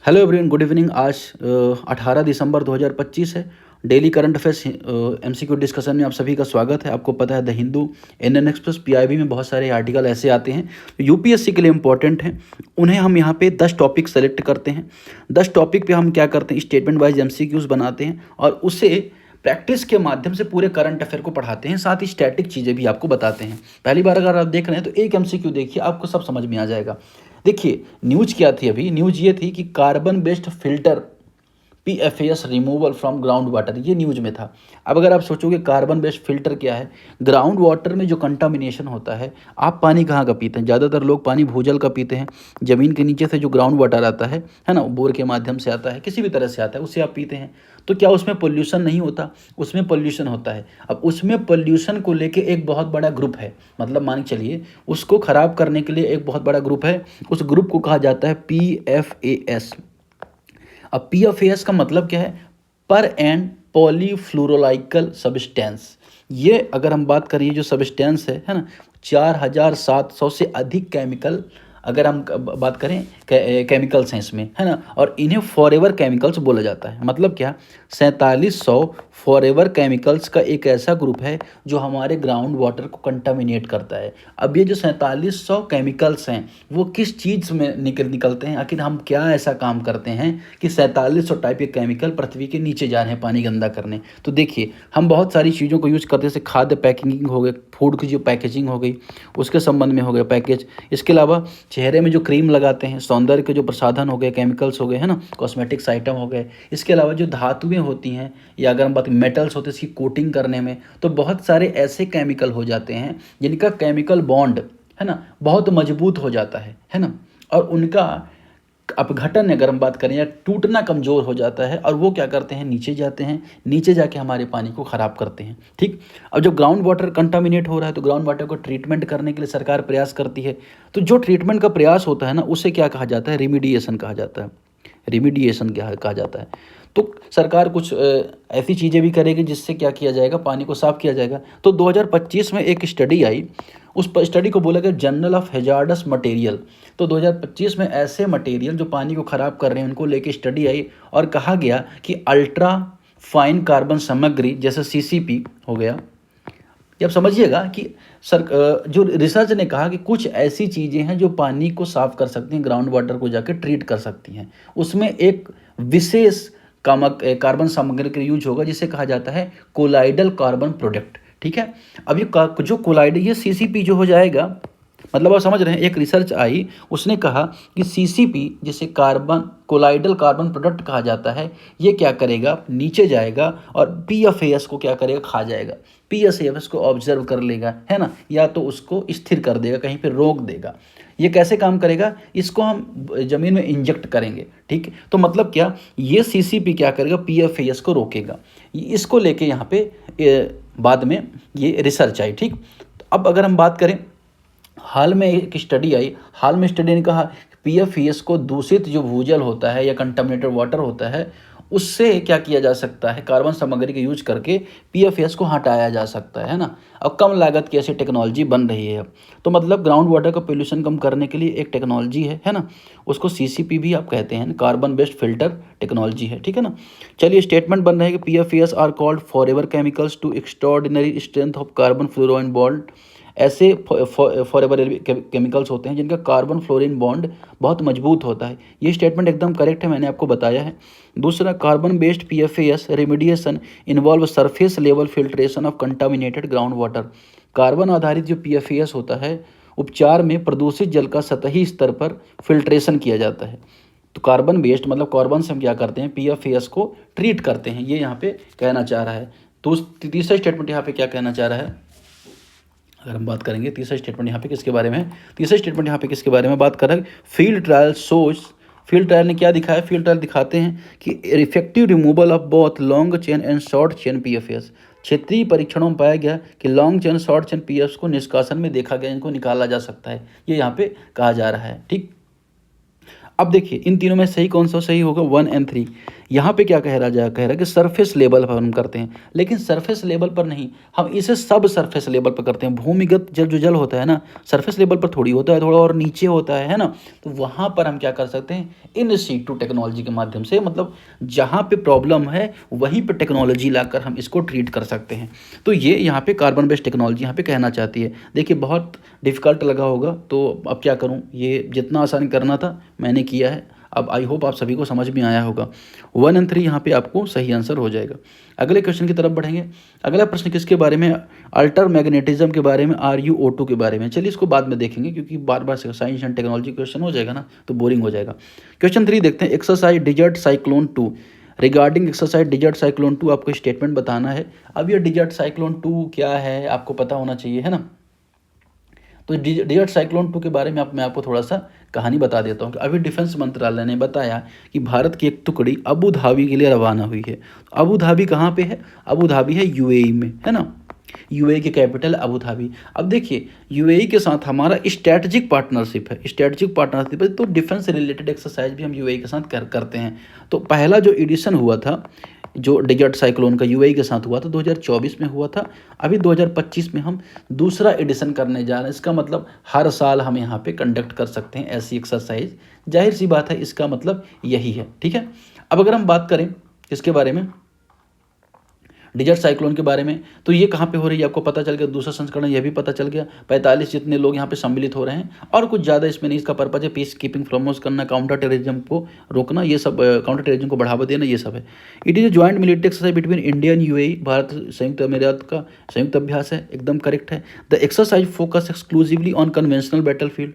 Hello everyone, good evening. आज 18 दिसंबर 2025 है। Daily current affairs MCQ discussion में आप सभी का स्वागत है। आपको पता है the Hindu, Indian express, PIB में बहुत सारे आर्टिकल ऐसे आते हैं जो यूपीएससी के लिए इंपॉर्टेंट हैं। उन्हें हम यहाँ पे 10 टॉपिक सेलेक्ट करते हैं। 10 टॉपिक पे हम क्या करते हैं, स्टेटमेंट वाइज एमसीक्यूज बनाते हैं और उसे प्रैक्टिस के माध्यम से पूरे करंट अफेयर को पढ़ाते हैं, साथ ही स्टैटिक चीज़ें भी आपको बताते हैं। पहली बार अगर आप देख रहे हैं तो एक एमसीक्यू देखिए, आपको सब समझ में आ जाएगा। देखिए न्यूज क्या थी, अभी न्यूज ये थी कि carbon based filter PFS removal from ground water, ये न्यूज में था। अब अगर आप सोचोगे कार्बन बेस्ड फिल्टर क्या है, ग्राउंड वाटर में जो कंटामिनेशन होता है, आप पानी कहाँ का पीते हैं? ज़्यादातर लोग पानी भूजल का पीते हैं। ज़मीन के नीचे से जो ग्राउंड वाटर आता है ना, बोर के माध्यम से आता है, किसी भी तरह से आता है, उससे आप पीते हैं। तो क्या उसमें पोल्यूशन नहीं होता? उसमें पोल्यूशन होता है। अब उसमें पोल्यूशन को लेके एक बहुत बड़ा ग्रुप है, मतलब मान के चलिए उसको ख़राब करने के लिए एक बहुत बड़ा ग्रुप है। उस ग्रुप को कहा जाता है पीएफएस। अब पीएफएस का मतलब क्या है? पर एंड पॉलीफ्लोरोलाइकल सब्सटेंस। ये अगर हम बात करें, जो सब्सटेंस है ना, 4700 से अधिक केमिकल, अगर हम बात करें केमिकल्स हैं इसमें, है ना, और इन्हें फॉरएवर केमिकल्स बोला जाता है। मतलब क्या? 4700 फॉरएवर केमिकल्स का एक ऐसा ग्रुप है जो हमारे ग्राउंड वाटर को कंटामिनेट करता है। अब ये जो 4700 केमिकल्स हैं वो किस चीज़ में निकलते हैं? आखिर हम क्या ऐसा काम करते हैं कि 4700 टाइप के केमिकल पृथ्वी के नीचे जा रहे हैं पानी गंदा करने? तो देखिए, हम बहुत सारी चीज़ों को यूज़ करते हैं, जैसे खाद्य पैकेजिंग हो गए, फूड की जो पैकेजिंग हो गई उसके संबंध में हो गया पैकेज। इसके अलावा चेहरे में जो क्रीम लगाते हैं, सौंदर्य के जो प्रसाधन हो गए, केमिकल्स हो गए, है ना, कॉस्मेटिक्स आइटम हो गए। इसके अलावा जो धातुएं होती हैं, या अगर हम बात मेटल्स होते हैं इसकी कोटिंग करने में, तो बहुत सारे ऐसे केमिकल हो जाते हैं जिनका केमिकल बॉन्ड, है ना, बहुत मजबूत हो जाता है ना, और उनका अपघटन, अगर हम बात करें, या टूटना कमज़ोर हो जाता है, और वो क्या करते हैं, नीचे जाते हैं, नीचे जाके हमारे पानी को ख़राब करते हैं। ठीक। अब जब ग्राउंड वाटर कंटामिनेट हो रहा है तो ग्राउंड वाटर को ट्रीटमेंट करने के लिए सरकार प्रयास करती है। तो जो ट्रीटमेंट का प्रयास होता है ना, उसे क्या कहा जाता है? रिमीडिएशन कहा जाता है। रिमीडिएशन क्या कहा जाता है? तो सरकार कुछ ऐसी चीज़ें भी करेगी जिससे क्या किया जाएगा, पानी को साफ़ किया जाएगा। तो 2025 में एक स्टडी आई, उस स्टडी को बोला गया जर्नल ऑफ हैजार्डस मटेरियल। तो 2025 में ऐसे मटेरियल जो पानी को ख़राब कर रहे हैं उनको लेके स्टडी आई, और कहा गया कि अल्ट्रा फाइन कार्बन सामग्री जैसे सीसीपी हो गया। अब समझिएगा कि जो रिसर्च ने कहा कि कुछ ऐसी चीज़ें हैं जो पानी को साफ़ कर सकती हैं, ग्राउंड वाटर को जाकर ट्रीट कर सकती हैं। उसमें एक विशेष कार्बन सामग्री का यूज होगा जिसे कहा जाता है कोलाइडल कार्बन प्रोडक्ट। ठीक है। अब ये जो कोलाइडल, ये सीसीपी जो हो जाएगा, मतलब आप समझ रहे हैं, एक रिसर्च आई, उसने कहा कि सीसीपी जिसे कार्बन कोलाइडल कार्बन प्रोडक्ट कहा जाता है, ये क्या करेगा, नीचे जाएगा और पीएफएस को क्या करेगा, खा जाएगा। पीएफएस को ऑब्जर्व कर लेगा, है ना, या तो उसको स्थिर कर देगा, कहीं पे रोक देगा। ये कैसे काम करेगा? इसको हम ज़मीन में इंजेक्ट करेंगे। ठीक। तो मतलब क्या, ये सीसीपी क्या करेगा, पीएफएस को रोकेगा। इसको लेके यहाँ पे बाद में ये रिसर्च आई। ठीक। तो अब अगर हम बात करें, हाल में एक स्टडी आई, हाल में स्टडी ने कहा पीएफएस को दूषित जो भूजल होता है या कंटामिनेटेड वाटर होता है, उससे क्या किया जा सकता है, कार्बन सामग्री का यूज करके पीएफएस को हटाया जा सकता है ना। अब कम लागत की ऐसी टेक्नोलॉजी बन रही है। तो मतलब ग्राउंड वाटर का पोल्यूशन कम करने के लिए एक टेक्नोलॉजी है ना, उसको सीसीपी भी आप कहते हैं, कार्बन बेस्ड फिल्टर टेक्नोलॉजी है। ठीक है ना। चलिए, स्टेटमेंट बन रहा है कि PFS are called forever chemicals to extraordinary strength of carbon fluorine bond. ऐसे फॉरएवर केमिकल्स होते हैं जिनका कार्बन फ्लोरीन बॉन्ड बहुत मजबूत होता है। ये स्टेटमेंट एकदम करेक्ट है, मैंने आपको बताया है। दूसरा, carbon based PFS remediation involve surface level filtration of contaminated ground water. Carbon आधारित जो पीएफएस होता है, उपचार में प्रदूषित जल का सतही स्तर पर फिल्ट्रेशन किया जाता है। तो कार्बन बेस्ड मतलब कार्बन से हम क्या करते हैं, पीएफएस को ट्रीट करते हैं, ये यहाँ पे कहना चाह रहा है। तो तीसरा स्टेटमेंट यहाँ पे क्या कहना चाह रहा है, अगर हम बात करेंगे तीसरा स्टेटमेंट यहाँ पे किसके बारे में है, तीसरा स्टेटमेंट यहाँ पे किसके बारे में बात कर रहा है, field trial shows. Field trial ने क्या दिखाया? फील्ड ट्रायल दिखाते हैं कि effective removal of both long chain and short chain PFS. क्षेत्रीय परीक्षणों में पाया गया कि long chain short chain PFS को निष्कासन में देखा गया, इनको निकाला जा सकता है, ये यहाँ पे कहा जा रहा है। ठीक। अब देखिए, इन तीनों में सही कौन सा सही होगा, 1 और 3। यहाँ पे क्या कह रहा है कि सरफेस लेवल पर हम करते हैं, लेकिन सरफेस लेवल पर नहीं, हम इसे सब सरफेस लेवल पर करते हैं। भूमिगत जल जो जल होता है ना, सरफेस लेवल पर थोड़ी होता है, थोड़ा और नीचे होता है ना, तो वहाँ पर हम क्या कर सकते हैं, इन सीटू टेक्नोलॉजी के माध्यम से, मतलब जहाँ पे प्रॉब्लम है वहीं पे टेक्नोलॉजी लाकर हम इसको ट्रीट कर सकते हैं। तो ये यहाँ पे कार्बन बेस्ड टेक्नोलॉजी यहाँ पे कहना चाहती है। देखिए बहुत डिफ़िकल्ट लगा होगा, तो अब क्या करूँ, ये जितना आसान करना था मैंने किया है। अब आई होप आप सभी को समझ में आया होगा। 1 और 3 यहाँ पे आपको सही आंसर हो जाएगा। अगले क्वेश्चन की तरफ बढ़ेंगे। अगला प्रश्न किसके बारे में, अल्टर मैग्नेटिज्म के बारे में, RuO2 के बारे में। चलिए इसको बाद में देखेंगे, क्योंकि बार बार साइंस एंड टेक्नोलॉजी क्वेश्चन हो जाएगा ना तो बोरिंग हो जाएगा। क्वेश्चन 3 देखते हैं, exercise desert cyclone 2। Regarding exercise desert cyclone 2 आपको स्टेटमेंट बताना है। अब ये डिजर्ट साइक्लोन 2 क्या है आपको पता होना चाहिए, है ना। तो डिजर्ट साइक्लोन 2 के बारे में मैं आपको थोड़ा सा कहानी बता देता हूँ कि अभी डिफेंस मंत्रालय ने बताया कि भारत की एक टुकड़ी अबू धाबी के लिए रवाना हुई है। अबू धाबी कहाँ पे है, अबू धाबी है UAE में, है ना। UAE की कैपिटल अबू धाबी। अब देखिए UAE के साथ हमारा स्ट्रैटेजिक पार्टनरशिप है, तो डिफेंस रिलेटेड एक्सरसाइज भी हम UAE के साथ करते हैं। तो पहला जो एडिशन हुआ था जो डिजर्ट साइक्लोन का UAE के साथ हुआ था 2024 में हुआ था। अभी 2025 में हम दूसरा एडिशन करने जा रहे हैं। इसका मतलब हर साल हम यहाँ पे कंडक्ट कर सकते हैं ऐसी एक्सरसाइज। जाहिर सी बात है, इसका मतलब यही है, ठीक है। अब अगर हम बात करें इसके बारे में, डिजर्ट साइक्लोन के बारे में, तो ये कहाँ पे हो रही है आपको पता चल गया। दूसरा संस्करण ये भी पता चल गया। 45 जितने लोग यहाँ पे सम्मिलित हो रहे हैं, और कुछ ज़्यादा इसमें नहीं। इसका पर्पज है पीस कीपिंग प्रमोट करना, काउंटर टेररिज्म को रोकना, ये सब काउंटर टेररिज्म को बढ़ावा देना, ये सब है। It is a joint military exercise between India and UAE, Bharat संयुक्त अमीरात का संयुक्त अभ्यास है, एकदम करेक्ट है। The exercise focus exclusively on conventional battle field.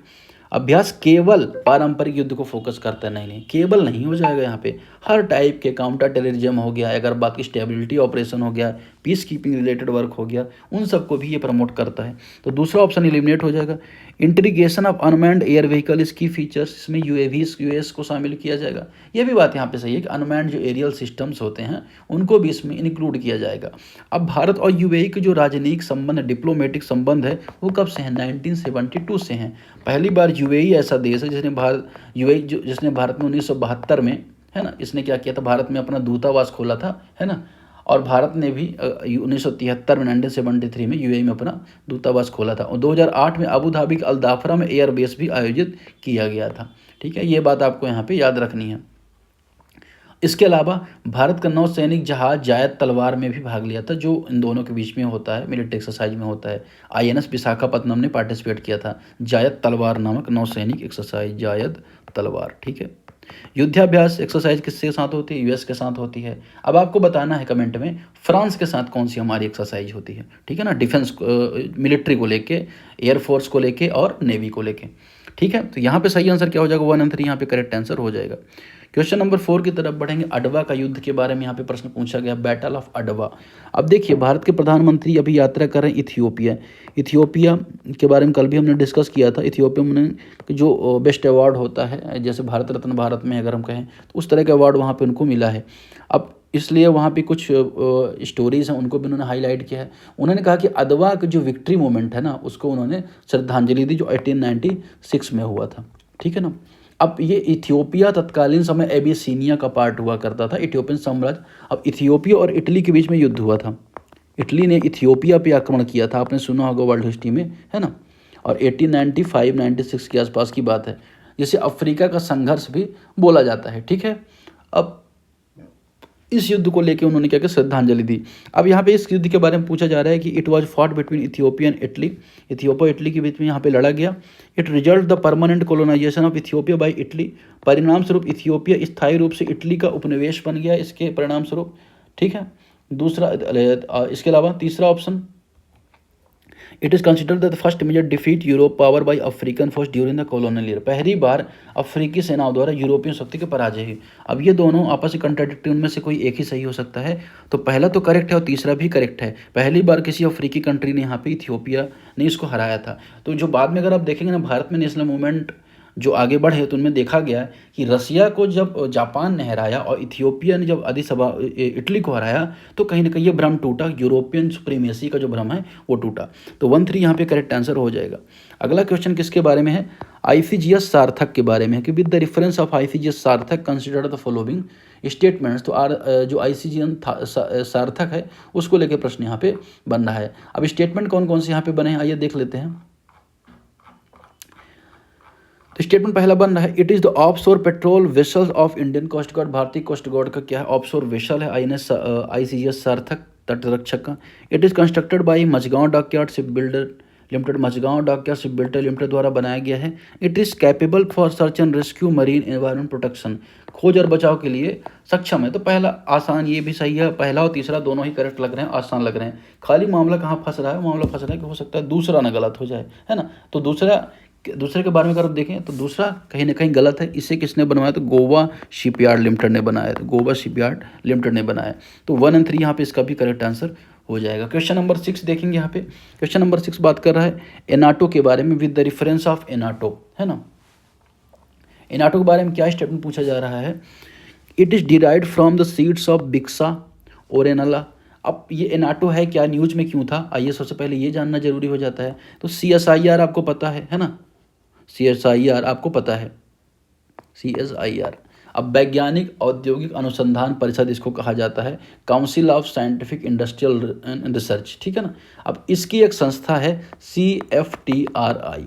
अभ्यास केवल पारंपरिक युद्ध को फोकस करता नहीं, केवल नहीं हो जाएगा यहाँ पे, हर टाइप के काउंटर टेररिज्म हो गया, अगर बाकी स्टेबिलिटी ऑपरेशन हो गया, पीस कीपिंग रिलेटेड वर्क हो गया, उन सबको भी ये प्रमोट करता है। तो दूसरा ऑप्शन एलिमिनेट हो जाएगा। Integration of unmanned air vehicle, इसकी फीचर्स, इसमें UAVs को शामिल किया जाएगा। ये भी बात यहाँ पे सही है कि अनमैन्ड जो एरियल सिस्टम्स होते हैं उनको भी इसमें इंक्लूड किया जाएगा। अब भारत और UAE के जो राजनयिक संबंध, डिप्लोमेटिक संबंध है, वो कब से हैं, 1972 से हैं। पहली बार UAE ऐसा देश है जिसने भारत में 1972 में, है ना, इसने क्या किया था, भारत में अपना दूतावास खोला था, है ना। और भारत ने भी 1973 में 1973 में UAE में अपना दूतावास खोला था। और 2008 में अबू धाबी के अल्दाफरा में एयरबेस भी आयोजित किया गया था, ठीक है। ये बात आपको यहाँ पे याद रखनी है। इसके अलावा भारत का नौसैनिक जहाज जायद तलवार में भी भाग लिया था, जो इन दोनों के बीच में होता है, मिलिट्री एक्सरसाइज में होता है। INS विशाखापत्तनम ने पार्टिसिपेट किया था जायद तलवार नामक नौसैनिक एक्सरसाइज, जायद तलवार, ठीक है। युद्धाभ्यास एक्सरसाइज किसके साथ होती है, US के साथ होती है। अब आपको बताना है कमेंट में फ्रांस के साथ कौन सी हमारी एक्सरसाइज होती है, ठीक है ना, डिफेंस मिलिट्री को लेके, एयरफोर्स को लेके और नेवी को लेके, ठीक है। तो यहाँ पे सही आंसर क्या हो जाएगा, 1 और 3 यहाँ पे करेक्ट आंसर हो जाएगा। क्वेश्चन नंबर 4 की तरफ बढ़ेंगे। अडवा का युद्ध के बारे में यहाँ पे प्रश्न पूछा गया, बैटल ऑफ अडवा। अब देखिए भारत के प्रधानमंत्री अभी यात्रा कर रहे हैं इथियोपिया के बारे में कल भी हमने डिस्कस किया था। इथियोपिया में जो बेस्ट अवार्ड होता है, जैसे भारत रत्न भारत में अगर हम कहें, तो उस तरह का अवार्ड वहाँ पे उनको मिला है। अब इसलिए वहाँ पे कुछ स्टोरीज़ हैं, उनको भी उन्होंने हाईलाइट किया है। उन्होंने कहा कि अडवा का जो विक्ट्री मोमेंट है ना, उसको उन्होंने श्रद्धांजलि दी, जो 1896 में हुआ था, ठीक है ना। अब ये इथियोपिया तत्कालीन समय एबिसिनिया का पार्ट हुआ करता था, इथियोपियन साम्राज्य। अब इथियोपिया और इटली के बीच में युद्ध हुआ था। इटली ने इथियोपिया पे आक्रमण किया था, आपने सुना होगा वर्ल्ड हिस्ट्री में, है ना। और 1895-96 के आसपास की बात है, जिसे अफ्रीका का संघर्ष भी बोला जाता है, ठीक है। अब इस युद्ध को लेकर उन्होंने क्या किया, श्रद्धांजलि दी। अब यहाँ पे इस युद्ध के बारे में पूछा जा रहा है कि it was fought between Ethiopia and Italy, Ethiopia Italy के बीच में यहाँ पे लड़ा गया। It result the permanent colonisation of Ethiopia by Italy, परिणाम स्वरूप इथियोपिया स्थायी रूप से इटली का उपनिवेश बन गया इसके परिणाम स्वरूप, ठीक है। दूसरा, इसके अलावा तीसरा option, it is considered the first major defeat Europe power by African force during the colonial year, पहली बार अफ्रीकी सेनाओं द्वारा यूरोपियन शक्ति के पराजय हुई। अब ये दोनों आपस में कंट्राडिक्टरी, उनमें से कोई एक ही सही हो सकता है। तो पहला तो करेक्ट है और तीसरा भी करेक्ट है। पहली बार किसी अफ्रीकी कंट्री ने यहाँ पे इथियोपिया ने इसको हराया था। तो जो बाद में अगर आप देखेंगे ना, भारत में नेशनल मूवमेंट जो आगे बढ़े तो उनमें देखा गया कि रसिया को जब जापान ने हराया और इथियोपिया ने जब आदिस अबा इटली को हराया तो कहीं ना कहीं ये भ्रम टूटा, यूरोपियन सुप्रीमेसी का जो भ्रम है वो टूटा। तो 1-3 यहाँ पे करेक्ट आंसर हो जाएगा। अगला क्वेश्चन किसके बारे में है? आईसीजीएस सार्थक के बारे में है कि with the reference of ICGS सार्थक कंसिडर द फॉलोइंग स्टेटमेंट्स। तो जो आईसीजीएस सार्थक है उसको लेकर प्रश्न यहाँ पे बन रहा है। अब स्टेटमेंट कौन कौन से यहाँ पे बने हैं आइए देख लेते हैं। तो स्टेटमेंट पहला बन रहा है, it is the offshore patrol vessels of Indian coast guard. भारतीय कोस्ट गार्ड का क्या है? ऑफशोर वेसल है आईएनएस आईसीजीएस सार्थक तटरक्षक का। It is constructed by Mazagon dockyard ship builder limited, Mazagon dockyard ship builder limited द्वारा बनाया गया है। It is capable for search and rescue marine environment protection, खोज और बचाव के लिए सक्षम है। तो पहला आसान, ये भी सही है, पहला और तीसरा दोनों ही करेक्ट लग रहे हैं, आसान लग रहे हैं। खाली मामला कहाँ फंस रहा है? मामला फंस रहा है कि हो सकता है दूसरा ना गलत हो जाए, है ना। तो दूसरे के बारे में अगर आप देखें तो दूसरा कहीं ना कहीं गलत है। इसे किसने बनवाया? तो गोवा शिपयार्ड लिमिटेड ने बनाया। तो गोवा शिपयार्ड लिमिटेड ने बनाया। तो 1 और 3 यहाँ पे इसका भी करेक्ट आंसर हो जाएगा। क्वेश्चन नंबर 6 देखेंगे यहाँ पे। क्वेश्चन नंबर 6 बात कर रहा है एनाटो के बारे में विद द रेफरेंस ऑफ एनाटो, है ना। एनाटो के बारे में क्या स्टेटमेंट पूछा जा रहा है? It is derived from the seeds of bixa orellana. अब ये एनाटो है क्या, न्यूज में क्यों था? आइए सबसे पहले ये जानना जरूरी हो जाता है। तो CSIR आपको पता है ना, CSIR आपको पता है, CSIR। अब वैज्ञानिक औद्योगिक अनुसंधान परिषद इसको कहा जाता है, council of scientific industrial research, ठीक है ना। अब इसकी एक संस्था है CFTRI,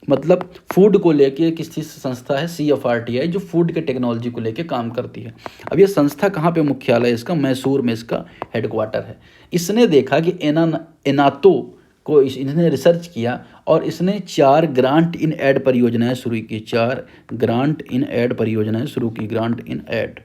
मतलब फूड को लेके किसी संस्था है CFRTI जो फूड के टेक्नोलॉजी को लेके काम करती है। अब ये संस्था कहाँ पे मुख्यालय इसका? मैसूर में इसका हेडक्वार्टर है। इसने देखा कि एनातो को इसने रिसर्च किया और इसने 4 ग्रांट इन एड परियोजनाएं शुरू की। 4 ग्रांट इन एड परियोजनाएं शुरू की, ग्रांट इन एड।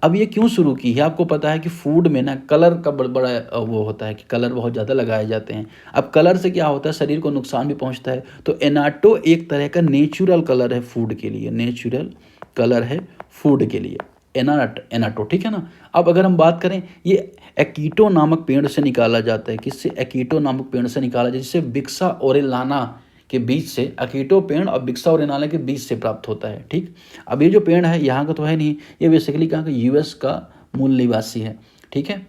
अब ये क्यों शुरू की है? आपको पता है कि फूड में ना कलर का बड़ा वो होता है कि कलर बहुत ज़्यादा लगाए जाते हैं। अब कलर से क्या होता है? शरीर को नुकसान भी पहुंचता है। तो एनाटो एक तरह का नेचुरल कलर है फूड के लिए, नेचुरल कलर है फूड के लिए एनाटो, ठीक है ना। अब अगर हम बात करें, ये एकीटो नामक पेड़ से निकाला जाता है। किससे? एकीटो नामक पेड़ से निकाला जाता है, जिससे बिक्सा ओरेलाना के बीच से, अकीटो पेड़ और बिक्सा ओरेलाना के बीच से प्राप्त होता है, ठीक। अब ये जो पेड़ है यहाँ का तो है नहीं, ये बेसिकली कहाँ का? US का मूल निवासी है, ठीक है।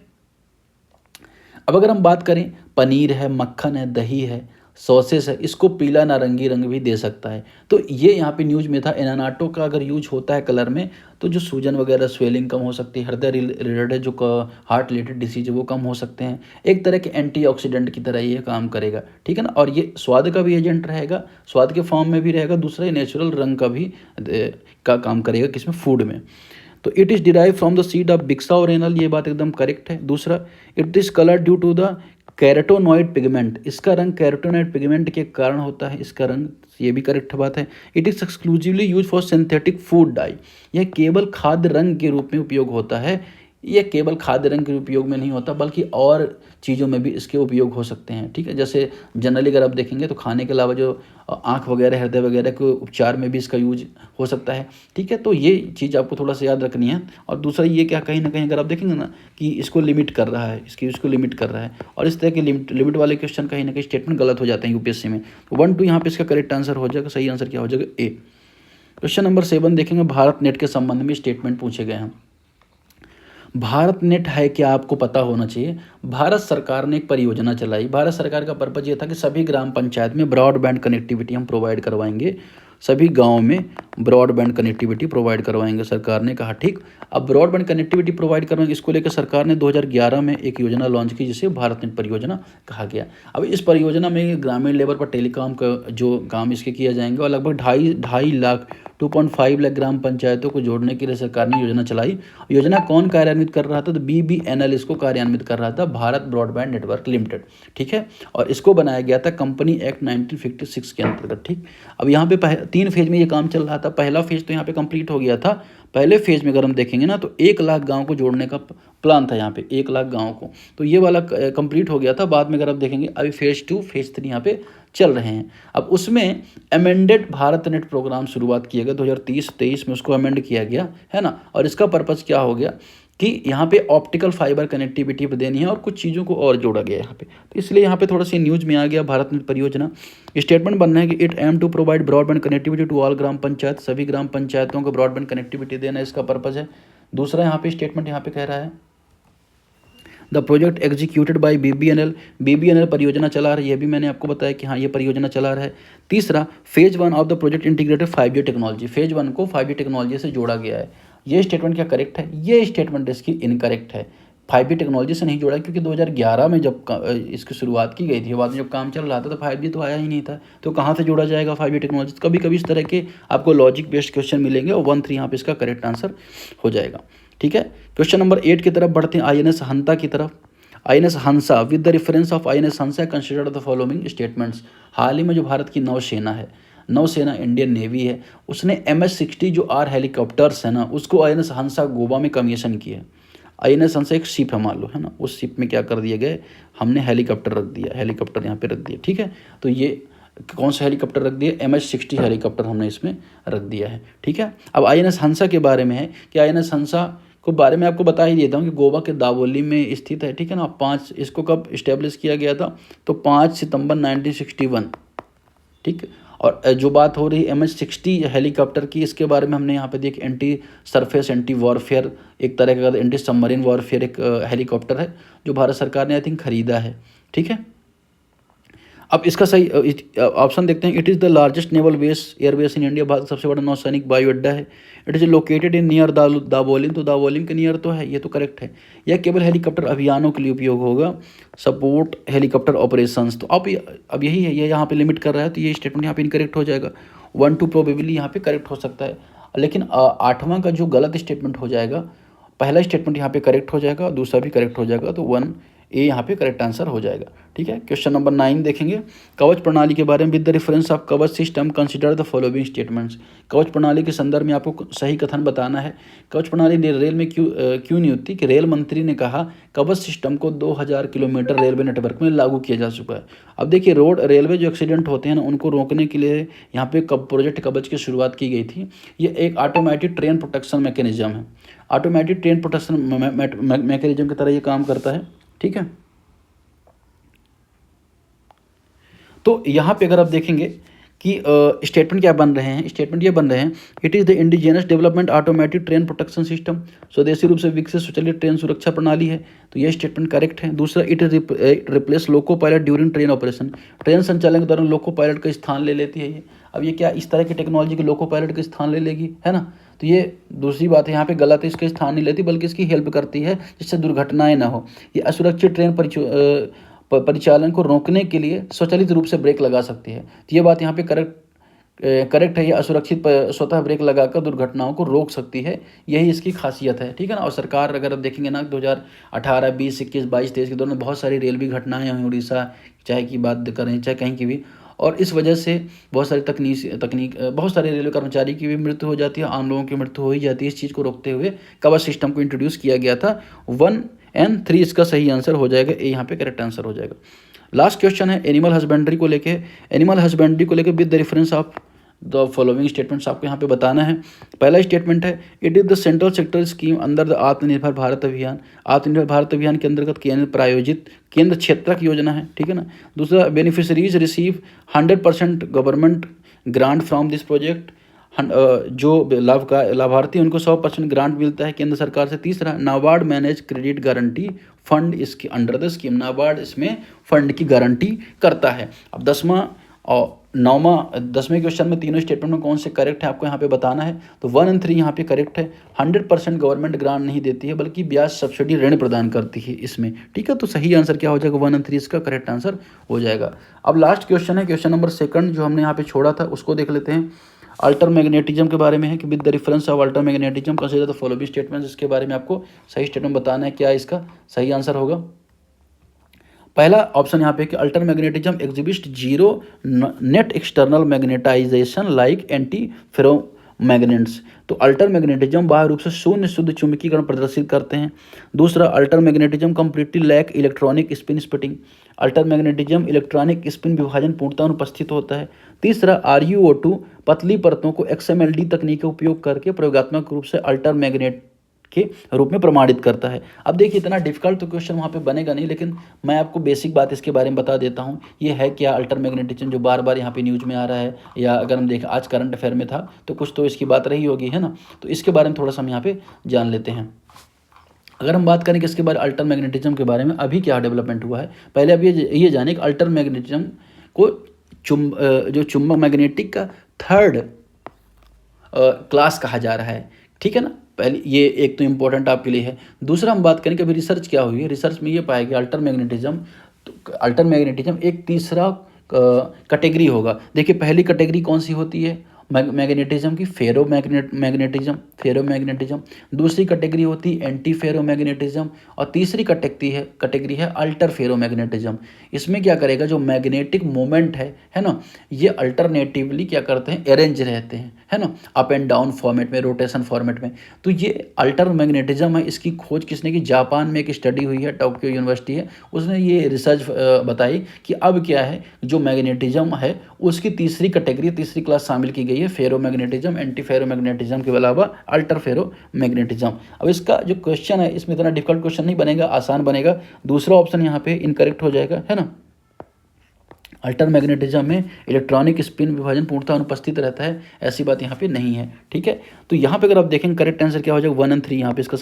अब अगर हम बात करें, पनीर है, मक्खन है, दही है, सॉसेस है, इसको पीला नारंगी रंग भी दे सकता है। तो ये यहाँ पे न्यूज में था। एनाटो का अगर यूज होता है कलर में तो जो सूजन वगैरह, स्वेलिंग कम हो सकती है, हृदय रिलेटेड जो हार्ट रिलेटेड डिसीज है वो कम हो सकते हैं। एक तरह के एंटीऑक्सीडेंट की तरह ये काम करेगा, ठीक है ना। और ये स्वाद का भी एजेंट रहेगा, स्वाद के फॉर्म में भी रहेगा। दूसरा ये नेचुरल रंग का भी का काम करेगा, किसमें? फूड में। तो it is derive from the seed of bixa orellana, ये बात एकदम करेक्ट है। दूसरा, it is colour due to the carotenoid pigment, इसका रंग कैरोटोनॉइड पिगमेंट के कारण होता है इसका रंग, ये भी करेक्ट बात है। It is exclusively use for synthetic food dye, यह केवल खाद्य रंग के रूप में उपयोग होता है। ये केवल खाद्य रंग के उपयोग में नहीं होता बल्कि और चीज़ों में भी इसके उपयोग हो सकते हैं, ठीक है। जैसे जनरली अगर आप देखेंगे तो खाने के अलावा जो आँख वगैरह, हृदय वगैरह के उपचार में भी इसका यूज हो सकता है, ठीक है। तो ये चीज़ आपको थोड़ा सा याद रखनी है। और दूसरा ये क्या, कहीं ना कहीं अगर आप देखेंगे ना कि इसको लिमिट कर रहा है, इसको लिमिट कर रहा है। और इस तरह के लिमिट वाले क्वेश्चन कहीं ना कहीं स्टेटमेंट गलत हो जाते हैं UPSC में। तो 1-2 यहाँ पे इसका करेक्ट आंसर हो जाएगा। सही आंसर क्या हो जाएगा? A। क्वेश्चन नंबर 7 देखेंगे, भारत नेट के संबंध में स्टेटमेंट पूछे गए हैं। भारत नेट है क्या, आपको पता होना चाहिए। भारत सरकार ने एक परियोजना चलाई। भारत सरकार का पर्पज ये था कि सभी ग्राम पंचायत में ब्रॉडबैंड कनेक्टिविटी हम प्रोवाइड करवाएंगे, सभी गांव में ब्रॉडबैंड कनेक्टिविटी प्रोवाइड करवाएंगे, सरकार ने कहा, ठीक। अब ब्रॉडबैंड कनेक्टिविटी प्रोवाइड करवाएंगे, इसको लेकर सरकार ने 2011 में एक योजना लॉन्च की जिसे भारत नेट परियोजना कहा गया। अब इस परियोजना में ग्रामीण लेवल पर टेलीकॉम का जो काम इसके किया जाएंगे और लगभग 2.5 लाख 2.5 लाख ग्राम पंचायतों को जोड़ने के लिए सरकार ने योजना चलाई। योजना कौन कार्यान्वित कर रहा था? तो BBNL इसको कार्यान्वित कर रहा था, भारत ब्रॉडबैंड नेटवर्क लिमिटेड, ठीक है। और इसको बनाया गया था कंपनी एक्ट 1956 के अंतर्गत, ठीक। अब यहाँ पे 3 फेज में ये काम चल रहा था। पहला फेज तो यहाँ पे कंप्लीट हो गया था। पहले फेज में अगर हम देखेंगे ना तो 1 लाख गाँव को जोड़ने का प्लान था यहाँ पे, 1 लाख गाँव को। तो ये वाला कंप्लीट हो गया था। बाद में अगर आप देखेंगे अभी फेज 2 फेज 3 यहाँ पे चल रहे हैं। अब उसमें अमेंडेड भारत नेट प्रोग्राम शुरुआत किया गया 2030-23 में, उसको अमेंड किया गया, है ना। और इसका पर्पज़ क्या हो गया कि यहाँ पे ऑप्टिकल फाइबर कनेक्टिविटी पर देनी है और कुछ चीज़ों को और जोड़ा गया है यहाँ पे, तो इसलिए यहाँ पे थोड़ा सी न्यूज़ में आ गया भारत नेट परियोजना। स्टेटमेंट बनना है कि it aim to provide broadband connectivity to all gram panchayat, सभी ग्राम पंचायतों को ब्रॉडबैंड कनेक्टिविटी देना इसका पर्पज़ है। दूसरा यहाँ पे स्टेटमेंट यहाँ पे कह रहा है the project executed by BBNL परियोजना चला रही है, ये भी मैंने आपको बताया कि हाँ ये परियोजना चला रहा है। तीसरा phase 1 of the project integrated 5G technology, phase 1 को 5G टेक्नोलॉजी से जोड़ा गया है। ये स्टेटमेंट क्या करेक्ट है? ये स्टेटमेंट इसकी इनकरेक्ट है। 5G टेक्नोलॉजी से नहीं जोड़ा क्योंकि 2011 में जब इसकी शुरुआत की गई थी, बाद में जब काम चल रहा था तो 5G तो आया ही नहीं था, तो कहाँ से जोड़ा जाएगा 5G टेक्नोलॉजी? कभी कभी इस तरह के आपको लॉजिक बेस्ड क्वेश्चन मिलेंगे और 1-3 यहाँ पे इसका करेक्ट आंसर हो जाएगा। ठीक है, क्वेश्चन नंबर 8 की तरफ बढ़ते हैं, INS हंता की तरफ। INS Hansa with the reference of INS Hansa considered the following statements. हाल ही में जो भारत की नौसेना है, नौसेना इंडियन नेवी है, उसने MS-60 जो R हेलीकॉप्टर्स है ना, उसको INS हंसा गोवा में कमीशन किया है। INS हंसा एक शिप है मान लो, है ना, उस शिप में क्या कर दिया गया, हमने हेलीकॉप्टर रख दिया, हेलीकॉप्टर यहाँ पे रख दिया। ठीक है, तो ये कौन सा हेलीकॉप्टर रख दिया? MS-60 हेलीकॉप्टर हमने इसमें रख दिया है। ठीक है, अब INS हंसा के बारे में है कि INS हंसा को बारे में आपको बता ही देता हूँ कि गोवा के दावोली में स्थित है। ठीक है ना, 5 इसको कब इस्टेब्लिश किया गया था? तो 5 सितंबर 1961। ठीक, और जो बात हो रही MS-60 हेलीकॉप्टर की, इसके बारे में हमने यहाँ पे देख एंटी सरफेस एंटी वॉरफेयर, एक तरह का एंटी सबमरीन वॉरफेयर एक हेलीकॉप्टर है जो भारत सरकार ने आई थिंक खरीदा है। ठीक है, अब इसका सही ऑप्शन देखते हैं। It is the largest naval base airbase in India, Bharat का सबसे बड़ा नौसैनिक वायु अड्डा है। It is located in near Dabolim, तो दावोलिम के नियर तो है, ये तो करेक्ट है। यह केवल हेलीकॉप्टर अभियानों के लिए उपयोग होगा, सपोर्ट हेलीकॉप्टर ऑपरेशंस, तो अब यही है, ये यहाँ पे लिमिट कर रहा है, तो ये स्टेटमेंट यहाँ पे इनकरेक्ट हो जाएगा। 1-2 प्रोबेबली यहाँ पे करेक्ट हो सकता है, लेकिन 8वां का जो गलत स्टेटमेंट हो जाएगा, पहला स्टेटमेंट यहाँ पे करेक्ट हो जाएगा, दूसरा भी करेक्ट हो जाएगा, तो 1A यहाँ पे करेक्ट आंसर हो जाएगा। ठीक है, क्वेश्चन नंबर 9 देखेंगे, कवच प्रणाली के बारे में। विद द रेफरेंस ऑफ कवच system consider the following statements. कवच प्रणाली के संदर्भ में आपको सही कथन बताना है। कवच प्रणाली रेल में क्यों नहीं होती? कि रेल मंत्री ने कहा कवच सिस्टम को 2000 किलोमीटर रेलवे नेटवर्क में लागू किया जा चुका है। अब देखिए, रेलवे जो एक्सीडेंट होते हैं ना, उनको रोकने के लिए यहाँ पे प्रोजेक्ट कवच की शुरुआत की गई थी। ये एक ऑटोमेटिक ट्रेन प्रोटेक्शन मैकेनिज्म है, ऑटोमेटिक ट्रेन प्रोटेक्शन मैकेनिज्म की तरह ये काम करता है। ठीक है, तो यहाँ पे अगर आप देखेंगे कि स्टेटमेंट क्या बन रहे हैं, स्टेटमेंट ये बन रहे हैं, it is the indigenous development automatic train protection system, स्वदेशी रूप से विकसित स्वचालित ट्रेन सुरक्षा प्रणाली है, तो ये स्टेटमेंट करेक्ट है। दूसरा, it replace loco pilot during train operation, train संचालन के दौरान लोको पायलट का स्थान ले लेती है ये। अब ये क्या इस तरह की टेक्नोलॉजी के लोको पायलट का स्थान ले लेगी, है ना, तो ये दूसरी बात है, यहाँ पे गलत है, इसका स्थान नहीं लेती बल्कि इसकी हेल्प करती है जिससे दुर्घटनाएं ना हो। ये असुरक्षित ट्रेन परिचालन को रोकने के लिए स्वचालित रूप से ब्रेक लगा सकती है, तो ये बात यहाँ पे करेक्ट है। ये असुरक्षित स्वतः ब्रेक लगाकर दुर्घटनाओं को रोक सकती है, यही इसकी खासियत है। ठीक है ना, और सरकार अगर आप देखेंगे ना 2018, 20, 21, 22, 23 के दौरान बहुत सारी रेलवे घटनाएं हुई, उड़ीसा चाहे की बात करें चाहे कहीं की भी, और इस वजह से बहुत सारी बहुत सारे रेलवे कर्मचारी की भी मृत्यु हो जाती है, आम लोगों की मृत्यु हो ही जाती है। इस चीज़ को रोकते हुए कवच सिस्टम को इंट्रोड्यूस किया गया था। 1 और 3 इसका सही आंसर हो जाएगा, ए यहाँ पे करेक्ट आंसर हो जाएगा। लास्ट क्वेश्चन है एनिमल हस्बेंड्री को लेके। एनिमल हस्बेंड्री को लेके with the reference of the following statements आपको यहाँ पे बताना है। पहला स्टेटमेंट है, it is the central sector scheme under the आत्मनिर्भर भारत अभियान। आत्मनिर्भर भारत अभियान के अंतर्गत केंद्र प्रायोजित केंद्र क्षेत्रक योजना है। ठीक है ना। दूसरा, beneficiaries receive 100% government grant from this project. जो लाभार्थी उनको 100% ग्रांट मिलता है केंद्र सरकार से। तीसरा, NABARD manage credit guarantee fund इसके अंडर द स्कीम। नाबार्ड इसमें फंड की गारंटी करता है। अब 10वां और 10वें क्वेश्चन में तीनों स्टेटमेंट में कौन से करेक्ट है आपको यहाँ पे बताना है। तो 1 और 3 यहाँ पे करेक्ट है। 100% गवर्नमेंट ग्रांट नहीं देती है बल्कि ब्याज सब्सिडी ऋण प्रदान करती है इसमें। ठीक है, तो सही आंसर क्या हो जाएगा, 1 और 3 इसका करेक्ट आंसर हो जाएगा। अब लास्ट क्वेश्चन है, क्वेश्चन नंबर 2 जो हमने यहाँ पे छोड़ा था उसको देख लेते हैं। अल्टर मैग्नेटिज्म के बारे में है कि with the reference of alter magnetism consider the following statements. इसके बारे में आपको सही स्टेटमेंट बताना है, क्या इसका सही आंसर होगा। पहला ऑप्शन यहाँ पे कि altermagnetism exhibit zero net external magnetization like antiferromagnets. तो अल्टर मैग्नेटिज्म बाह्य रूप से शून्य शुद्ध चुंबकीकरण प्रदर्शित करते हैं। दूसरा, alter magnetism completely lack electronic spin splitting. Alter magnetism electronic spin विभाजन पूर्णतः अनुपस्थित होता है। तीसरा, RuO2 पतली परतों को XMLD तकनीक का उपयोग करके प्रयोगात्मक रूप से अल्टर मैग्नेट के रूप में प्रमाणित करता है। अब देखिए इतना डिफिकल्ट तो क्वेश्चन वहाँ पे बनेगा नहीं, लेकिन मैं आपको बेसिक बात इसके बारे में बता देता हूँ। ये है क्या अल्टरमैग्नेटिज्म, जो बार बार यहाँ पे न्यूज़ में आ रहा है, या अगर हम देखें आज करंट अफेयर में था तो कुछ तो इसकी बात रही होगी, है ना। तो इसके बारे में थोड़ा सा हम यहाँ पे जान लेते हैं। अगर हम बात करें कि इसके बारे अल्टरमैग्नेटिज्म के बारे में अभी क्या डेवलपमेंट हुआ है, पहले अब ये जाने कि अल्टरमैग्नेटिज्म को जो चुंबक मैग्नेटिक का थर्ड क्लास कहा जा रहा है, ठीक है ना। पहले ये एक तो इम्पोर्टेंट आपके लिए है। दूसरा हम बात करें कि अभी रिसर्च क्या हुई है, रिसर्च में ये पाया कि अल्टरमैग्नेटिज्म एक तीसरा कैटेगरी होगा। देखिए पहली कैटेगरी कौन सी होती है मैग्नेटिज्म की, फेरोमैग्नेटिज्म। दूसरी कैटेगरी होती है एंटी फेरोमैग्नेटिज्म, और तीसरी कैटेगरी है अल्टर फेरोमैग्नेटिज्म। इसमें क्या करेगा, जो मैग्नेटिक मोमेंट है ना, ये अल्टरनेटिवली क्या करते हैं, अरेंज रहते हैं, है ना, अप एंड डाउन फॉर्मेट में, रोटेशन फॉर्मेट में। तो ये अल्टर मैग्नेटिज्म है, इसकी खोज किसने की, जापान में एक स्टडी हुई है, टोक्यो यूनिवर्सिटी है, उसने ये रिसर्च बताई कि अब क्या है, जो मैग्नेटिज्म है उसकी तीसरी क्लास शामिल की गई है, फेरोमैग्नेटिज्म, एंटी फेरोमैग्नेटिज्म के अलावा अल्टर फेरोमैग्नेटिज्म। अब इसका जो क्वेश्चन है इसमें इतना डिफिकल्ट क्वेश्चन नहीं बनेगा, आसान बनेगा। दूसरा ऑप्शन यहाँ पे इनकरेक्ट हो जाएगा, है ना। अल्टरमैग्नेटिज्म में इलेक्ट्रॉनिक स्पिन विभाजन पूर्णतः अनुपस्थित रहता है, ऐसी बात यहाँ पे नहीं है, ठीक है। तो यहाँ पे अगर आप देखेंगे करेक्ट आंसर क्या हो जाएगा, 1 और 3 यहाँ पे इसका सही